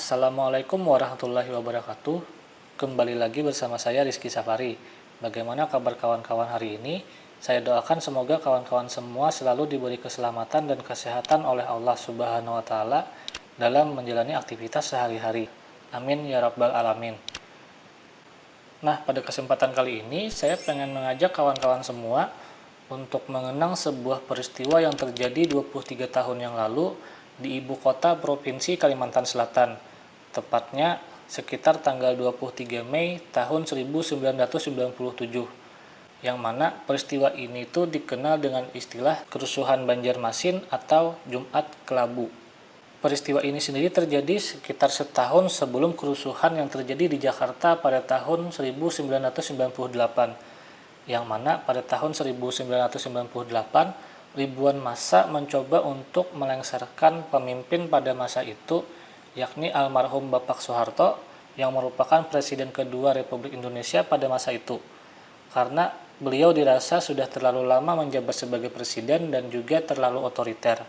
Assalamualaikum warahmatullahi wabarakatuh. Kembali lagi bersama saya Rizky Safari. Bagaimana kabar kawan-kawan hari ini? Saya doakan semoga kawan-kawan semua selalu diberi keselamatan dan kesehatan oleh Allah Subhanahu wa taala dalam menjalani aktivitas sehari-hari. Amin ya rabbal alamin. Nah, pada kesempatan kali ini saya pengen mengajak kawan-kawan semua untuk mengenang sebuah peristiwa yang terjadi 23 tahun yang lalu di ibu kota Provinsi Kalimantan Selatan, tepatnya sekitar tanggal 23 Mei tahun 1997, yang mana peristiwa ini tuh dikenal dengan istilah kerusuhan Banjarmasin atau Jumat Kelabu. Peristiwa ini sendiri terjadi sekitar setahun sebelum kerusuhan yang terjadi di Jakarta pada tahun 1998, yang mana pada tahun 1998 ribuan massa mencoba untuk melengsarkan pemimpin pada masa itu, yakni almarhum Bapak Soeharto yang merupakan Presiden kedua Republik Indonesia pada masa itu, karena beliau dirasa sudah terlalu lama menjabat sebagai presiden dan juga terlalu otoriter.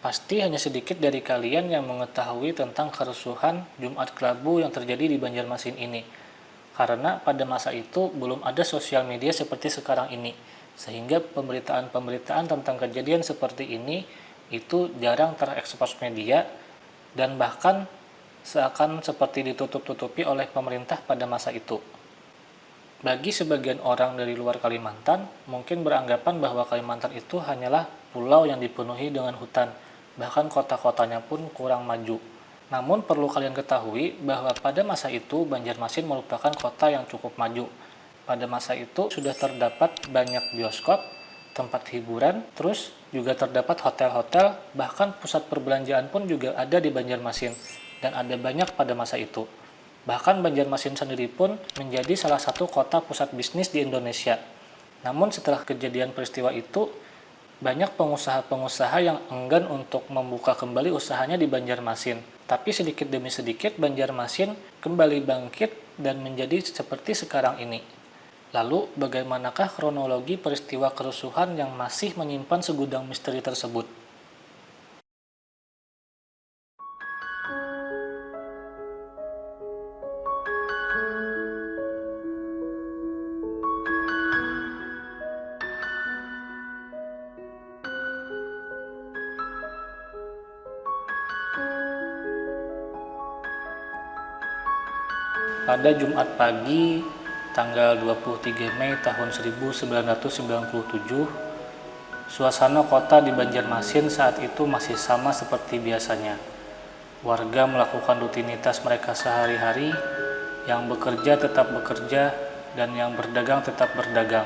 Pasti hanya sedikit dari kalian yang mengetahui tentang kerusuhan Jumat Kelabu yang terjadi di Banjarmasin ini, karena pada masa itu belum ada sosial media seperti sekarang ini, sehingga pemberitaan-pemberitaan tentang kejadian seperti ini itu jarang terekspos media dan bahkan seakan seperti ditutup-tutupi oleh pemerintah pada masa itu. Bagi sebagian orang dari luar Kalimantan, mungkin beranggapan bahwa Kalimantan itu hanyalah pulau yang dipenuhi dengan hutan, bahkan kota-kotanya pun kurang maju. Namun perlu kalian ketahui bahwa pada masa itu Banjarmasin merupakan kota yang cukup maju. Pada masa itu sudah terdapat banyak bioskop, tempat hiburan, terus juga terdapat hotel-hotel, bahkan pusat perbelanjaan pun juga ada di Banjarmasin, dan ada banyak pada masa itu. Bahkan Banjarmasin sendiri pun menjadi salah satu kota pusat bisnis di Indonesia. Namun setelah kejadian peristiwa itu, banyak pengusaha-pengusaha yang enggan untuk membuka kembali usahanya di Banjarmasin. Tapi sedikit demi sedikit Banjarmasin kembali bangkit dan menjadi seperti sekarang ini. Lalu bagaimanakah kronologi peristiwa kerusuhan yang masih menyimpan segudang misteri tersebut? Pada Jumat pagi, tanggal 23 Mei tahun 1997, suasana kota di Banjarmasin saat itu masih sama seperti biasanya. Warga melakukan rutinitas mereka sehari-hari, yang bekerja tetap bekerja, dan yang berdagang tetap berdagang,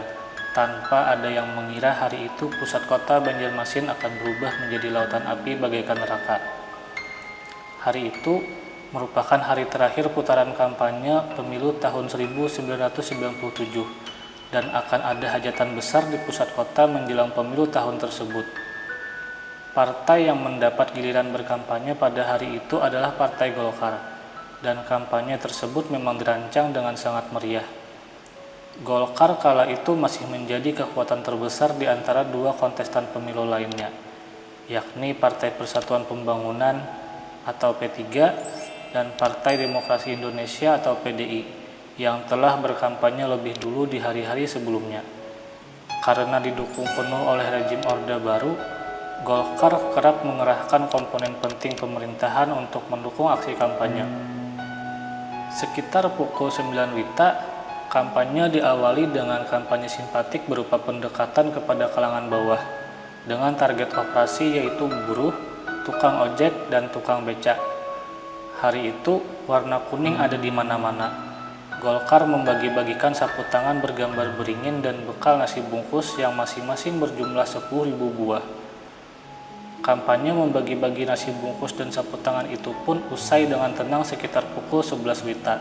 tanpa ada yang mengira hari itu pusat kota Banjarmasin akan berubah menjadi lautan api bagaikan neraka. Hari itu merupakan hari terakhir putaran kampanye pemilu tahun 1997 dan akan ada hajatan besar di pusat kota menjelang pemilu tahun tersebut. Partai yang mendapat giliran berkampanye pada hari itu adalah Partai Golkar, dan kampanye tersebut memang dirancang dengan sangat meriah. Golkar kala itu masih menjadi kekuatan terbesar di antara dua kontestan pemilu lainnya, yakni Partai Persatuan Pembangunan atau P3 dan Partai Demokrasi Indonesia atau PDI yang telah berkampanye lebih dulu di hari-hari sebelumnya. Karena didukung penuh oleh rejim Orde Baru, Golkar kerap mengerahkan komponen penting pemerintahan untuk mendukung aksi kampanye. Sekitar pukul 9 WITA, kampanye diawali dengan kampanye simpatik berupa pendekatan kepada kalangan bawah dengan target operasi yaitu buruh, tukang ojek, dan tukang becak. Hari itu, warna kuning ada di mana-mana. Golkar membagi-bagikan sapu tangan bergambar beringin dan bekal nasi bungkus yang masing-masing berjumlah 10.000 buah. Kampanye membagi-bagi nasi bungkus dan sapu tangan itu pun usai dengan tenang sekitar pukul 11 WITA.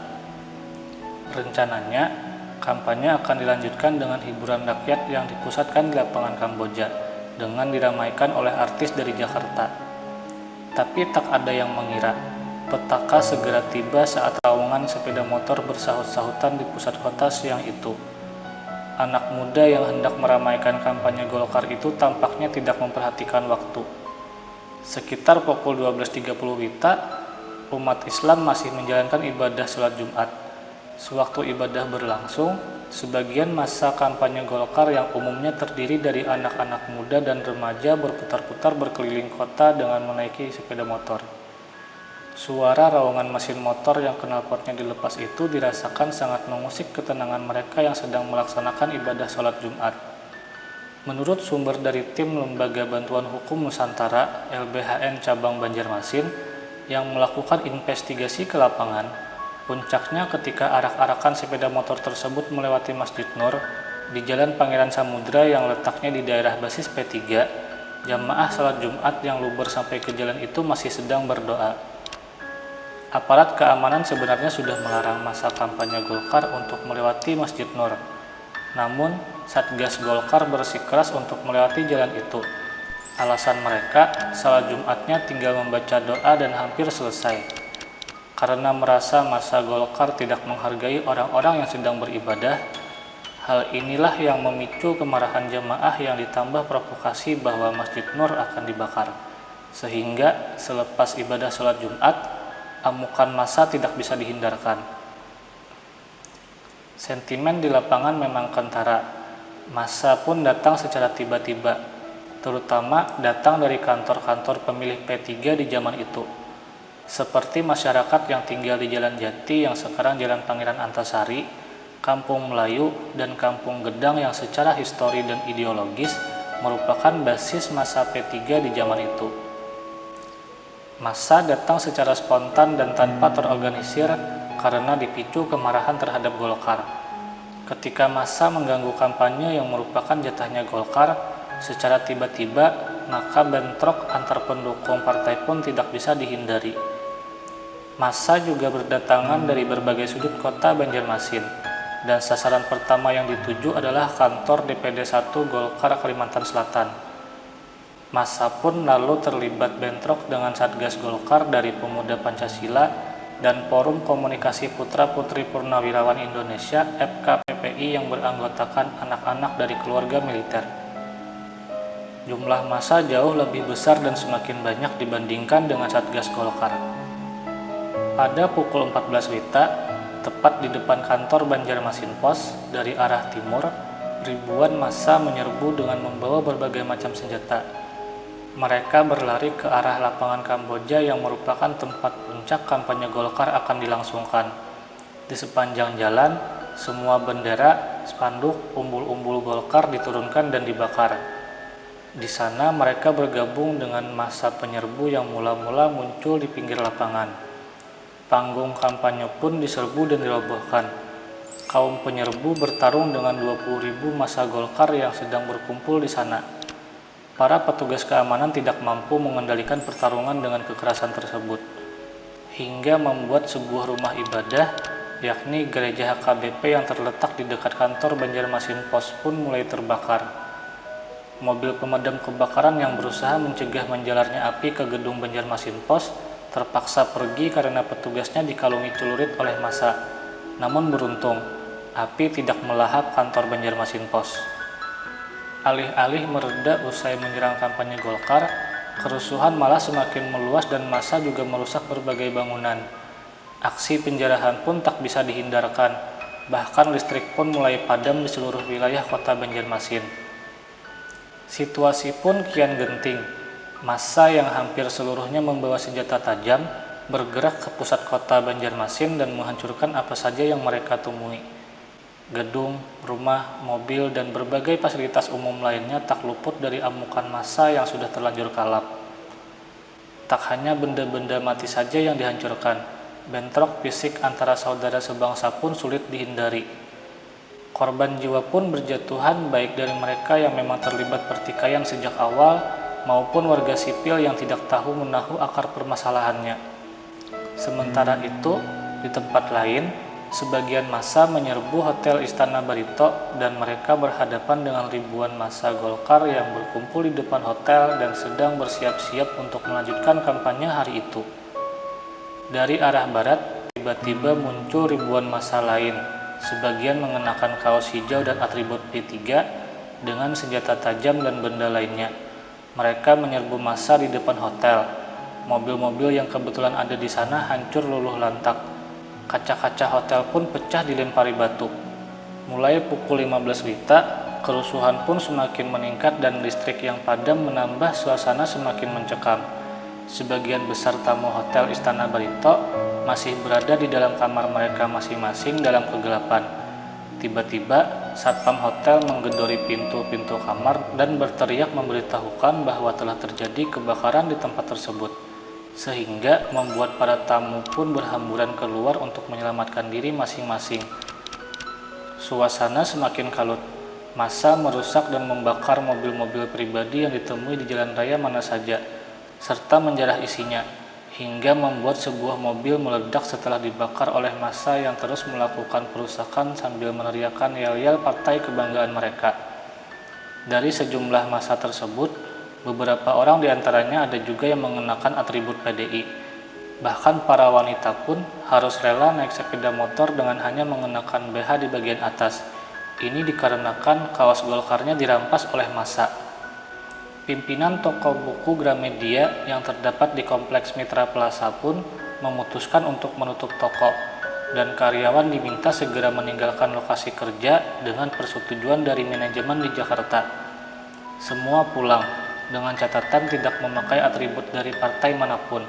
Rencananya, kampanye akan dilanjutkan dengan hiburan rakyat yang dipusatkan di lapangan Kamboja dengan diramaikan oleh artis dari Jakarta. Tapi tak ada yang mengira petaka segera tiba saat terowongan sepeda motor bersahut-sahutan di pusat kota siang itu. Anak muda yang hendak meramaikan kampanye Golkar itu tampaknya tidak memperhatikan waktu. Sekitar pukul 12.30 WITA, umat Islam masih menjalankan ibadah sholat Jumat. Sewaktu ibadah berlangsung, sebagian massa kampanye Golkar yang umumnya terdiri dari anak-anak muda dan remaja berputar-putar berkeliling kota dengan menaiki sepeda motor. Suara raungan mesin motor yang knalpotnya dilepas itu dirasakan sangat mengusik ketenangan mereka yang sedang melaksanakan ibadah sholat Jumat. Menurut sumber dari tim Lembaga Bantuan Hukum Nusantara (LBHN) Cabang Banjarmasin yang melakukan investigasi ke lapangan, puncaknya ketika arak-arakan sepeda motor tersebut melewati Masjid Nur di Jalan Pangeran Samudra yang letaknya di daerah basis P3. Jamaah salat Jumat yang luber sampai ke jalan itu masih sedang berdoa. Aparat keamanan sebenarnya sudah melarang massa kampanye Golkar untuk melewati Masjid Nur. Namun, Satgas Golkar bersikeras untuk melewati jalan itu. Alasan mereka, salat Jumatnya tinggal membaca doa dan hampir selesai. Karena merasa massa Golkar tidak menghargai orang-orang yang sedang beribadah, hal inilah yang memicu kemarahan jamaah yang ditambah provokasi bahwa Masjid Nur akan dibakar. Sehingga selepas ibadah salat Jumat, amukan massa tidak bisa dihindarkan. Sentimen di lapangan memang kentara. Massa pun datang secara tiba-tiba, terutama datang dari kantor-kantor pemilih P3 di zaman itu. Seperti masyarakat yang tinggal di Jalan Jati yang sekarang Jalan Pangeran Antasari, Kampung Melayu, dan Kampung Gedang yang secara histori dan ideologis merupakan basis massa P3 di zaman itu. Massa datang secara spontan dan tanpa terorganisir karena dipicu kemarahan terhadap Golkar. Ketika massa mengganggu kampanye yang merupakan jatahnya Golkar, secara tiba-tiba, maka bentrok antar pendukung partai pun tidak bisa dihindari. Massa juga berdatangan dari berbagai sudut kota Banjarmasin, dan sasaran pertama yang dituju adalah kantor DPD 1 Golkar Kalimantan Selatan. Massa pun lalu terlibat bentrok dengan Satgas Golkar dari Pemuda Pancasila dan Forum Komunikasi Putra-Putri Purnawirawan Indonesia (FKPPI) yang beranggotakan anak-anak dari keluarga militer. Jumlah massa jauh lebih besar dan semakin banyak dibandingkan dengan Satgas Golkar. Pada pukul 14 WITA, tepat di depan kantor Banjarmasin Pos dari arah timur, ribuan massa menyerbu dengan membawa berbagai macam senjata. Mereka berlari ke arah lapangan Kamboja yang merupakan tempat puncak kampanye Golkar akan dilangsungkan. Di sepanjang jalan, semua bendera, spanduk, umbul-umbul Golkar diturunkan dan dibakar. Di sana mereka bergabung dengan massa penyerbu yang mula-mula muncul di pinggir lapangan. Panggung kampanye pun diserbu dan dirobohkan. Kaum penyerbu bertarung dengan 20.000 massa Golkar yang sedang berkumpul di sana. Para petugas keamanan tidak mampu mengendalikan pertarungan dengan kekerasan tersebut, hingga membuat sebuah rumah ibadah, yakni gereja HKBP yang terletak di dekat kantor Banjarmasin Pos pun mulai terbakar. Mobil pemadam kebakaran yang berusaha mencegah menjalarnya api ke gedung Banjarmasin Pos terpaksa pergi karena petugasnya dikalungi celurit oleh massa. Namun beruntung, api tidak melahap kantor Banjarmasin Pos. Alih-alih mereda usai menyerang kampanye Golkar, kerusuhan malah semakin meluas dan massa juga merusak berbagai bangunan. Aksi penjarahan pun tak bisa dihindarkan, bahkan listrik pun mulai padam di seluruh wilayah kota Banjarmasin. Situasi pun kian genting. Massa yang hampir seluruhnya membawa senjata tajam bergerak ke pusat kota Banjarmasin dan menghancurkan apa saja yang mereka temui. Gedung, rumah, mobil, dan berbagai fasilitas umum lainnya tak luput dari amukan massa yang sudah terlanjur kalap. Tak hanya benda-benda mati saja yang dihancurkan, bentrok fisik antara saudara sebangsa pun sulit dihindari. Korban jiwa pun berjatuhan baik dari mereka yang memang terlibat pertikaian sejak awal maupun warga sipil yang tidak tahu menahu akar permasalahannya. Sementara itu, di tempat lain, sebagian massa menyerbu Hotel Istana Barito dan mereka berhadapan dengan ribuan massa Golkar yang berkumpul di depan hotel dan sedang bersiap-siap untuk melanjutkan kampanye hari itu. Dari arah barat, tiba-tiba muncul ribuan massa lain. Sebagian mengenakan kaos hijau dan atribut P3 dengan senjata tajam dan benda lainnya. Mereka menyerbu massa di depan hotel. Mobil-mobil yang kebetulan ada di sana hancur luluh lantak. Kaca-kaca hotel pun pecah dilempari batu. Mulai pukul 15 WITA, kerusuhan pun semakin meningkat dan listrik yang padam menambah suasana semakin mencekam. Sebagian besar tamu hotel Istana Barito masih berada di dalam kamar mereka masing-masing dalam kegelapan. Tiba-tiba, satpam hotel menggedori pintu-pintu kamar dan berteriak memberitahukan bahwa telah terjadi kebakaran di tempat tersebut, sehingga membuat para tamu pun berhamburan keluar untuk menyelamatkan diri masing-masing. Suasana semakin kalut. Massa merusak dan membakar mobil-mobil pribadi yang ditemui di jalan raya mana saja, serta menjarah isinya, hingga membuat sebuah mobil meledak setelah dibakar oleh massa yang terus melakukan perusakan sambil meneriakkan yel-yel partai kebanggaan mereka. Dari sejumlah massa tersebut, beberapa orang diantaranya ada juga yang mengenakan atribut PDI. Bahkan para wanita pun harus rela naik sepeda motor dengan hanya mengenakan BH di bagian atas. Ini dikarenakan kaos Golkarnya dirampas oleh massa. Pimpinan toko buku Gramedia yang terdapat di Kompleks Mitra Plaza pun memutuskan untuk menutup toko, dan karyawan diminta segera meninggalkan lokasi kerja dengan persetujuan dari manajemen di Jakarta. Semua pulang, dengan catatan tidak memakai atribut dari partai manapun.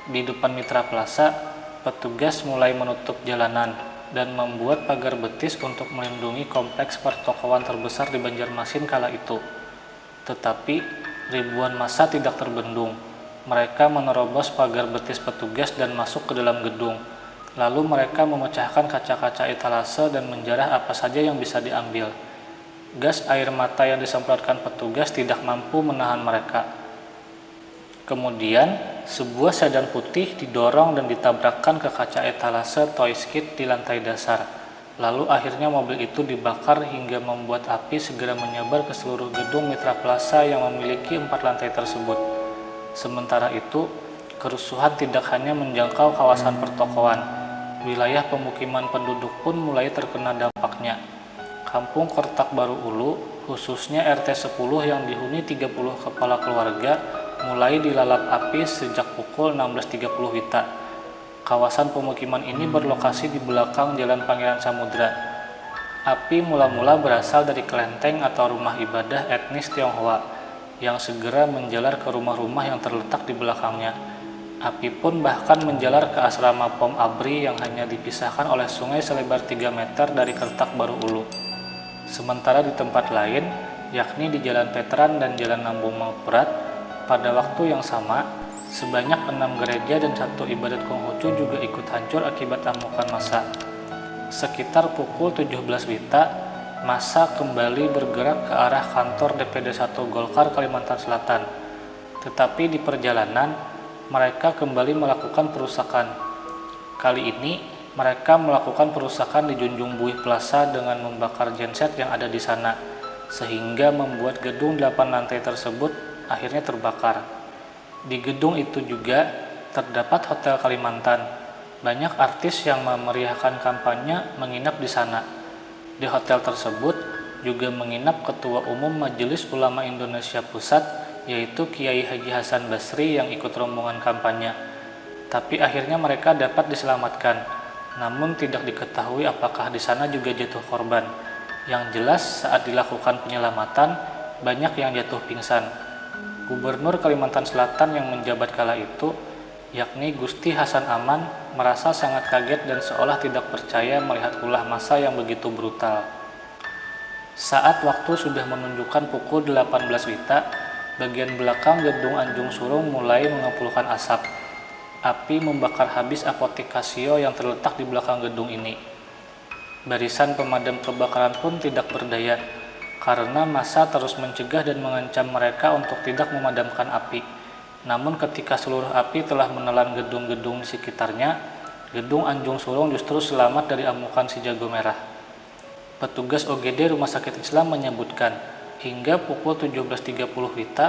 Di depan Mitra Plaza, petugas mulai menutup jalanan dan membuat pagar betis untuk melindungi kompleks pertokoan terbesar di Banjarmasin kala itu. Tetapi ribuan massa tidak terbendung. Mereka menerobos pagar betis petugas dan masuk ke dalam gedung. Lalu mereka memecahkan kaca-kaca etalase dan menjarah apa saja yang bisa diambil. Gas air mata yang disemprotkan petugas tidak mampu menahan mereka. Kemudian, sebuah sedan putih didorong dan ditabrakkan ke kaca etalase Toys Kit di lantai dasar. Lalu akhirnya mobil itu dibakar hingga membuat api segera menyebar ke seluruh gedung Mitra Plaza yang memiliki 4 lantai tersebut. Sementara itu, kerusuhan tidak hanya menjangkau kawasan pertokoan. Wilayah pemukiman penduduk pun mulai terkena dampaknya. Kampung Kertak Baru Ulu, khususnya RT 10 yang dihuni 30 kepala keluarga, mulai dilalap api sejak pukul 16.30 WITA. Kawasan pemukiman ini berlokasi di belakang Jalan Pangeran Samudra. Api mula-mula berasal dari kelenteng atau rumah ibadah etnis Tionghoa yang segera menjalar ke rumah-rumah yang terletak di belakangnya. Api pun bahkan menjalar ke asrama Pom Abri yang hanya dipisahkan oleh sungai selebar 3 meter dari Kertak Baru Ulu. Sementara di tempat lain, yakni di Jalan Veteran dan Jalan Lambung Mangkurat, pada waktu yang sama, sebanyak 6 gereja dan 1 ibadat Konghucu juga ikut hancur akibat amukan massa. Sekitar pukul 17 WITA, massa kembali bergerak ke arah kantor DPD 1 Golkar Kalimantan Selatan. Tetapi di perjalanan, mereka kembali melakukan perusakan. Kali ini, mereka melakukan perusakan di Junjung Buih Plaza dengan membakar genset yang ada di sana, sehingga membuat gedung 8 lantai tersebut akhirnya terbakar. Di gedung itu juga terdapat Hotel Kalimantan. Banyak artis yang memeriahkan kampanye menginap di sana. Di hotel tersebut juga menginap Ketua Umum Majelis Ulama Indonesia Pusat, yaitu Kiai Haji Hasan Basri yang ikut rombongan kampanye. Tapi akhirnya mereka dapat diselamatkan. Namun tidak diketahui apakah di sana juga jatuh korban. Yang jelas saat dilakukan penyelamatan, banyak yang jatuh pingsan. Gubernur Kalimantan Selatan yang menjabat kala itu, yakni Gusti Hasan Aman, merasa sangat kaget dan seolah tidak percaya melihat ulah massa yang begitu brutal. Saat waktu sudah menunjukkan pukul 18 WITA, bagian belakang gedung Anjung Surung mulai mengepulkan asap. Api membakar habis apotek Casio yang terletak di belakang gedung ini. Barisan pemadam kebakaran pun tidak berdaya, karena massa terus mencegah dan mengancam mereka untuk tidak memadamkan api. Namun ketika seluruh api telah menelan gedung-gedung di sekitarnya, gedung Anjung Surung justru selamat dari amukan si jago merah. Petugas OGD Rumah Sakit Islam menyebutkan, hingga pukul 17.30 WITA,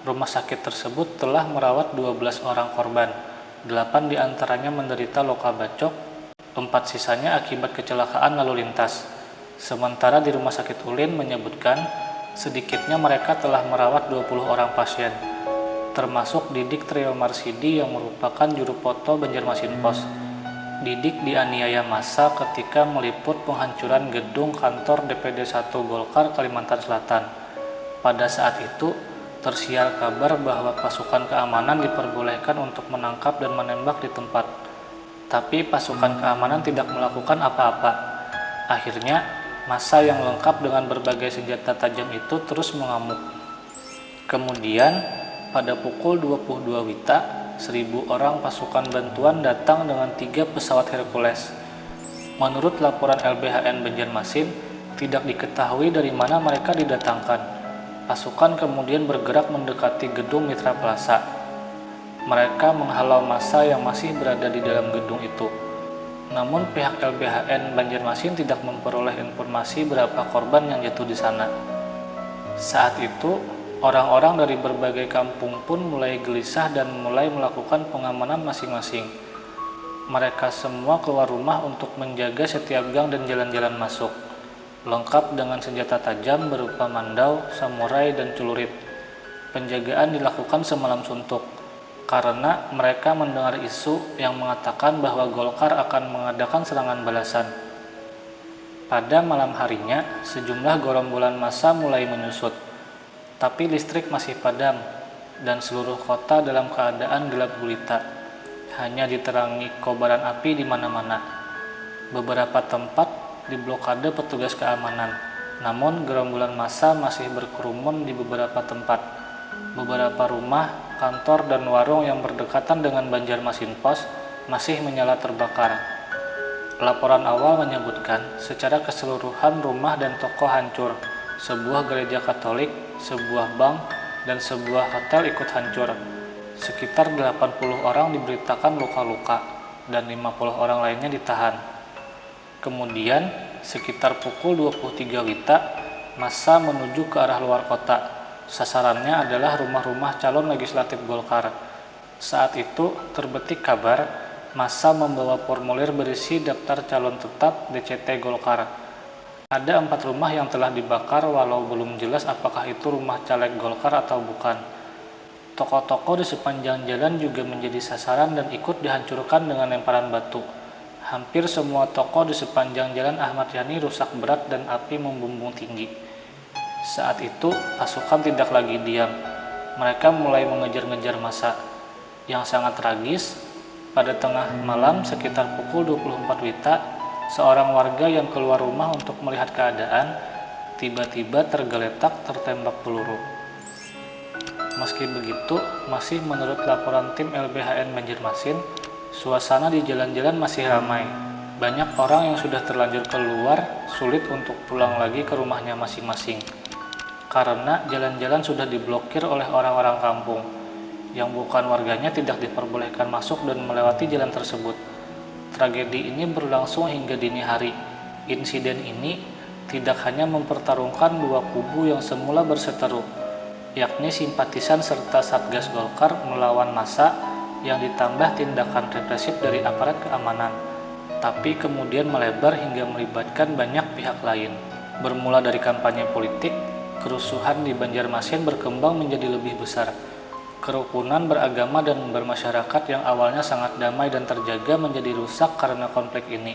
rumah sakit tersebut telah merawat 12 orang korban. 8 diantaranya menderita luka bacok, 4 sisanya akibat kecelakaan lalu lintas. Sementara di Rumah Sakit Ulin menyebutkan, sedikitnya mereka telah merawat 20 orang pasien. termasuk Didik Trio Marsidi yang merupakan juru foto Banjarmasin Pos. Didik dianiaya massa ketika meliput penghancuran gedung kantor DPD 1 Golkar Kalimantan Selatan. Pada saat itu, tersiar kabar bahwa pasukan keamanan diperbolehkan untuk menangkap dan menembak di tempat. Tapi pasukan keamanan tidak melakukan apa-apa. Akhirnya, massa yang lengkap dengan berbagai senjata tajam itu terus mengamuk. Kemudian, pada pukul 22 WITA, 1.000 orang pasukan bantuan datang dengan 3 pesawat Hercules. Menurut laporan LBHN Banjarmasin, tidak diketahui dari mana mereka didatangkan. Pasukan kemudian bergerak mendekati gedung Mitra Plaza. Mereka menghalau massa yang masih berada di dalam gedung itu. Namun pihak LBHN Banjarmasin tidak memperoleh informasi berapa korban yang jatuh di sana. Saat itu, orang-orang dari berbagai kampung pun mulai gelisah dan mulai melakukan pengamanan masing-masing. Mereka semua keluar rumah untuk menjaga setiap gang dan jalan-jalan masuk, lengkap dengan senjata tajam berupa mandau, samurai, dan celurit. Penjagaan dilakukan semalam suntuk, karena mereka mendengar isu yang mengatakan bahwa Golkar akan mengadakan serangan balasan. Pada malam harinya, sejumlah gerombolan massa mulai menyusut. Tapi listrik masih padam, dan seluruh kota dalam keadaan gelap gulita. Hanya diterangi kobaran api di mana-mana. Beberapa tempat diblokade petugas keamanan, namun gerombolan massa masih berkerumun di beberapa tempat. Beberapa rumah, kantor, dan warung yang berdekatan dengan Banjarmasin Pos masih menyala terbakar. Laporan awal menyebutkan secara keseluruhan rumah dan toko hancur. Sebuah gereja Katolik, sebuah bank, dan sebuah hotel ikut hancur. Sekitar 80 orang diberitakan luka-luka, dan 50 orang lainnya ditahan. Kemudian, sekitar pukul 23 WITA, massa menuju ke arah luar kota. Sasarannya adalah rumah-rumah calon legislatif Golkar. Saat itu, terbetik kabar, massa membawa formulir berisi daftar calon tetap DCT Golkar. Ada 4 rumah yang telah dibakar walau belum jelas apakah itu rumah caleg Golkar atau bukan. Toko-toko di sepanjang jalan juga menjadi sasaran dan ikut dihancurkan dengan lemparan batu. Hampir semua toko di sepanjang jalan Ahmad Yani rusak berat dan api membumbung tinggi. Saat itu, pasukan tidak lagi diam. Mereka mulai mengejar-ngejar massa. Yang sangat tragis, pada tengah malam sekitar pukul 24 WITA, seorang warga yang keluar rumah untuk melihat keadaan tiba-tiba tergeletak tertembak peluru. Meski begitu, masih menurut laporan tim LBHN Banjarmasin, suasana di jalan-jalan masih ramai. Banyak orang yang sudah terlanjur keluar sulit untuk pulang lagi ke rumahnya masing-masing, karena jalan-jalan sudah diblokir oleh orang-orang kampung. Yang bukan warganya tidak diperbolehkan masuk dan melewati jalan tersebut. Tragedi ini berlangsung hingga dini hari. Insiden ini tidak hanya mempertarungkan dua kubu yang semula berseteru, yakni simpatisan serta Satgas Golkar melawan massa yang ditambah tindakan represif dari aparat keamanan, tapi kemudian melebar hingga melibatkan banyak pihak lain. Bermula dari kampanye politik, kerusuhan di Banjarmasin berkembang menjadi lebih besar. Kerukunan beragama dan bermasyarakat yang awalnya sangat damai dan terjaga menjadi rusak karena konflik ini.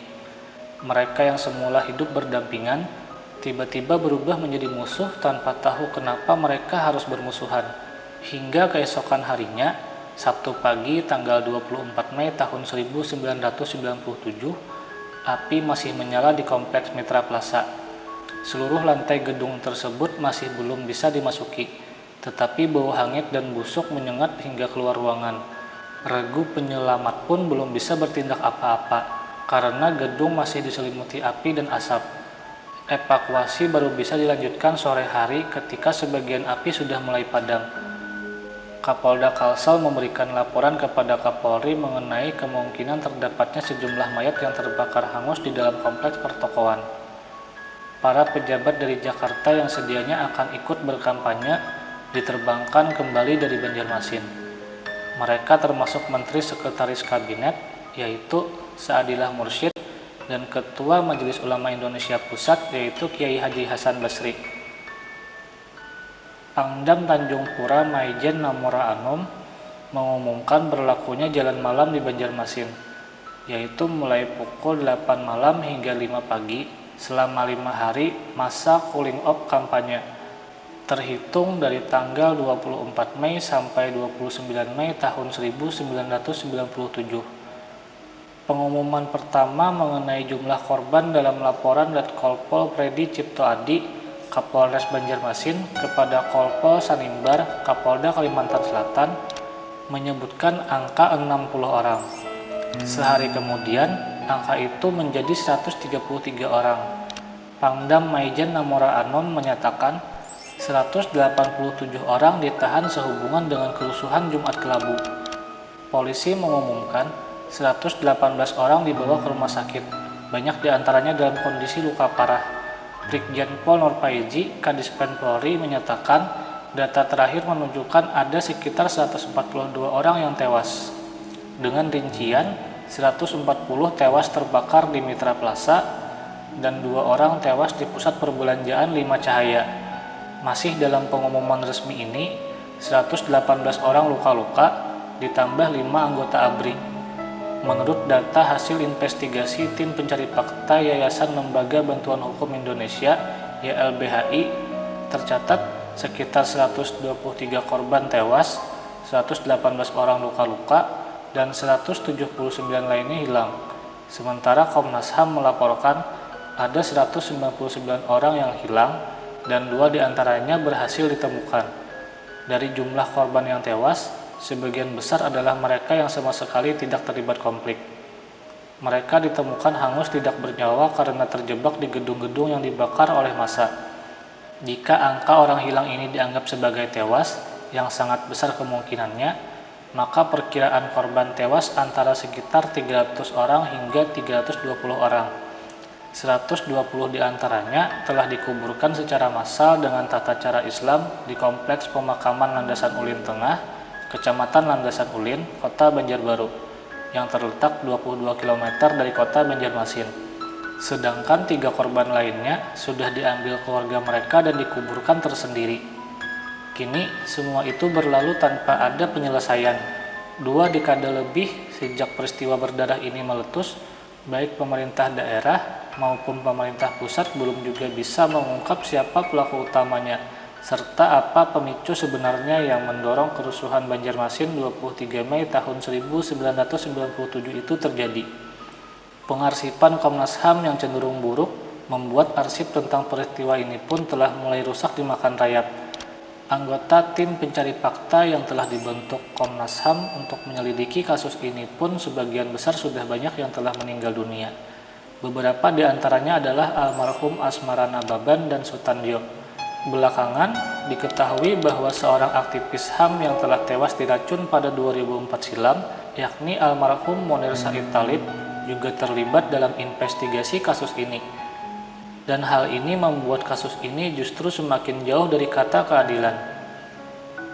Mereka yang semula hidup berdampingan, tiba-tiba berubah menjadi musuh tanpa tahu kenapa mereka harus bermusuhan. Hingga keesokan harinya, Sabtu pagi tanggal 24 Mei tahun 1997, api masih menyala di kompleks Mitra Plaza. Seluruh lantai gedung tersebut masih belum bisa dimasuki. Tetapi bau hangit dan busuk menyengat hingga keluar ruangan. Regu penyelamat pun belum bisa bertindak apa-apa, karena gedung masih diselimuti api dan asap. Evakuasi baru bisa dilanjutkan sore hari ketika sebagian api sudah mulai padam. Kapolda Kalsel memberikan laporan kepada Kapolri mengenai kemungkinan terdapatnya sejumlah mayat yang terbakar hangus di dalam kompleks pertokoan. Para pejabat dari Jakarta yang sedianya akan ikut berkampanye diterbangkan kembali dari Banjarmasin. Mereka termasuk Menteri Sekretaris Kabinet, yaitu Saadillah Mursyid, dan Ketua Majelis Ulama Indonesia Pusat, yaitu Kiai Haji Hasan Basri. Pangdam Tanjung Pura Maijen Namora Anom mengumumkan berlakunya jalan malam di Banjarmasin, yaitu mulai pukul 8 malam hingga 5 pagi selama 5 hari masa cooling off kampanye, terhitung dari tanggal 24 Mei sampai 29 Mei tahun 1997. Pengumuman pertama mengenai jumlah korban dalam laporan Letkolpol Predi Cipto Adi, Kapolres Banjarmasin kepada Kolpol Sanimbar, Kapolda Kalimantan Selatan, menyebutkan angka 60 orang. Sehari kemudian, angka itu menjadi 133 orang. Pangdam Maijen Namora Anom menyatakan 187 orang ditahan sehubungan dengan kerusuhan Jumat Kelabu. Polisi mengumumkan 118 orang dibawa ke rumah sakit, banyak diantaranya dalam kondisi luka parah. Brigjen Pol Nurpaiji, Kadispen Polri menyatakan data terakhir menunjukkan ada sekitar 142 orang yang tewas. Dengan rincian, 140 tewas terbakar di Mitra Plaza dan 2 orang tewas di pusat perbelanjaan 5 Cahaya. Masih dalam pengumuman resmi ini, 118 orang luka-luka ditambah 5 anggota ABRI. Menurut data hasil investigasi Tim Pencari Fakta Yayasan Lembaga Bantuan Hukum Indonesia (YLBHI), tercatat sekitar 123 korban tewas, 118 orang luka-luka, dan 179 lainnya hilang. Sementara Komnas HAM melaporkan ada 199 orang yang hilang dan 2 diantaranya berhasil ditemukan. Dari jumlah korban yang tewas, sebagian besar adalah mereka yang sama sekali tidak terlibat konflik. Mereka ditemukan hangus tidak bernyawa karena terjebak di gedung-gedung yang dibakar oleh massa. Jika angka orang hilang ini dianggap sebagai tewas, yang sangat besar kemungkinannya, maka perkiraan korban tewas antara sekitar 300 orang hingga 320 orang. 120 diantaranya telah dikuburkan secara massal dengan tata cara Islam di Kompleks Pemakaman Landasan Ulin Tengah, Kecamatan Landasan Ulin, Kota Banjarbaru, yang terletak 22 km dari Kota Banjarmasin. Sedangkan 3 korban lainnya sudah diambil keluarga mereka dan dikuburkan tersendiri. Kini semua itu berlalu tanpa ada penyelesaian. 2 dekade lebih sejak peristiwa berdarah ini meletus, baik pemerintah daerah maupun pemerintah pusat belum juga bisa mengungkap siapa pelaku utamanya, serta apa pemicu sebenarnya yang mendorong kerusuhan Banjarmasin 23 Mei tahun 1997 itu terjadi. Pengarsipan Komnas HAM yang cenderung buruk membuat arsip tentang peristiwa ini pun telah mulai rusak dimakan rayap. Anggota tim pencari fakta yang telah dibentuk Komnas HAM untuk menyelidiki kasus ini pun sebagian besar sudah banyak yang telah meninggal dunia. Beberapa di antaranya adalah almarhum Asmarana Baban dan Sutandio. Belakangan diketahui bahwa seorang aktivis HAM yang telah tewas diracun pada 2004 silam, yakni almarhum Monir Said Talib, juga terlibat dalam investigasi kasus ini. Dan hal ini membuat kasus ini justru semakin jauh dari kata keadilan.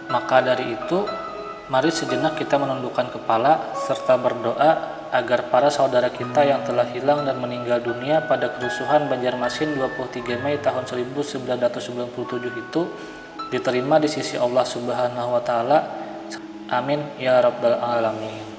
Maka dari itu, mari sejenak kita menundukkan kepala serta berdoa agar para saudara kita yang telah hilang dan meninggal dunia pada kerusuhan Banjarmasin 23 Mei tahun 1997 itu diterima di sisi Allah Subhanahu wa taala. Amin ya rabbal alamin.